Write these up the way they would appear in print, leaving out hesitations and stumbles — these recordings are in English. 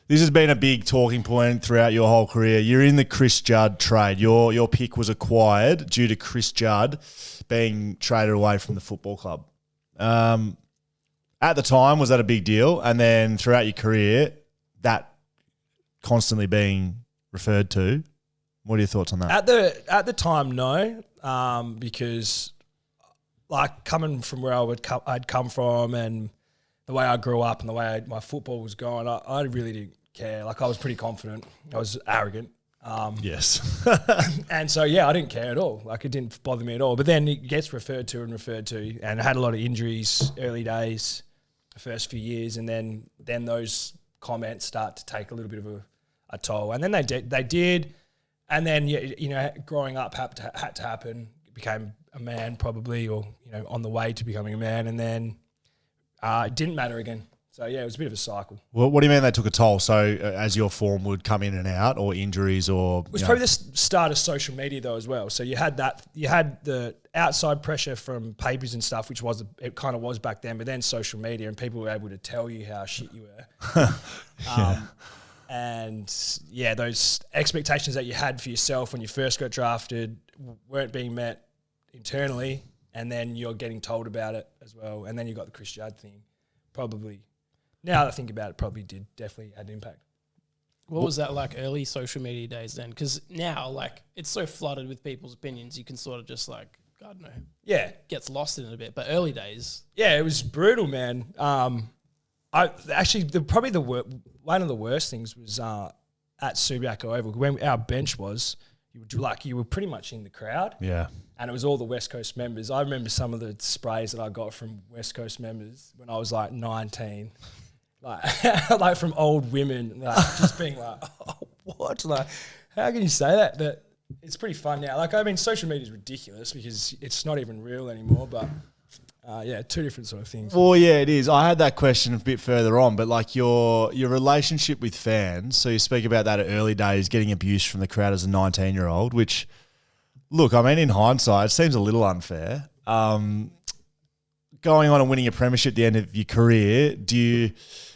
This has been a big talking point throughout your whole career. You're in the Chris Judd trade. Your pick was acquired due to Chris Judd being traded away from the football club. At the time, was that a big deal? And then throughout your career, that constantly being referred to. What are your thoughts on that? At the time, no, because like coming from where I'd come from and the way I grew up and the way my football was going, I really didn't care. Like I was pretty confident. I was arrogant. Yes. And so, yeah, I didn't care at all. Like it didn't bother me at all. But then it gets referred to, and I had a lot of injuries early days, the first few years, and then those comments start to take a little bit of a toll. And then they did. And then, you know, growing up had to happen. Became a man probably, or, you know, on the way to becoming a man. And then it didn't matter again. So, yeah, it was a bit of a cycle. Well, what do you mean they took a toll? So as your form would come in and out, or injuries, or... It was probably the start of social media, though, as well. So you had that. You had the outside pressure from papers and stuff, which it kind of was back then, but then social media, and people were able to tell you how shit you were. Yeah. And, yeah, those expectations that you had for yourself when you first got drafted weren't being met internally, and then you're getting told about it as well. And then you got the Chris Judd thing. Probably, now that I think about it, probably definitely had an impact. What was that like early social media days then? Because now, like, it's so flooded with people's opinions, you can sort of just like, I don't know. Yeah. Gets lost in it a bit. But early days. Yeah, it was brutal, man. I actually, one of the worst things was at Subiaco Oval, when our bench was, you were pretty much in the crowd. Yeah. And it was all the West Coast members. I remember some of the sprays that I got from West Coast members when I was like 19. Like from old women, like just being like, oh, what? Like, how can you say that? But it's pretty fun now. Like, I mean, social media is ridiculous because it's not even real anymore, but yeah, two different sort of things. Well, yeah, it is. I had that question a bit further on, but like your relationship with fans, so you speak about that at early days, getting abuse from the crowd as a 19-year-old, which, look, I mean, in hindsight, it seems a little unfair. Going on and winning a premiership at the end of your career, do you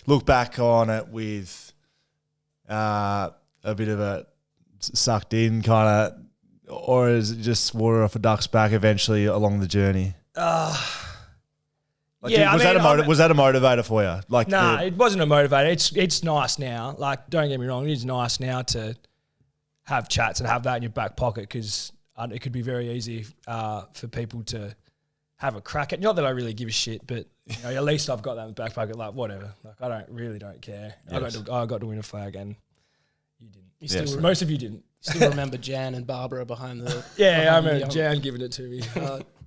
look back on it with a bit of a sucked in kind of, or is it just water off a duck's back eventually along the journey? Was that a motivator for you? Like, nah, it wasn't a motivator. It's nice now. Like, don't get me wrong, it is nice now to have chats and have that in your back pocket, because it could be very easy for people to have a crack at. Not that I really give a shit, but you know, at least I've got that in the back pocket. Like, whatever. Like, I don't care. Yes. I got to win a flag, and you didn't. Most of you didn't. Still remember Jan and Barbara behind the... Yeah, I remember Jan giving it to me.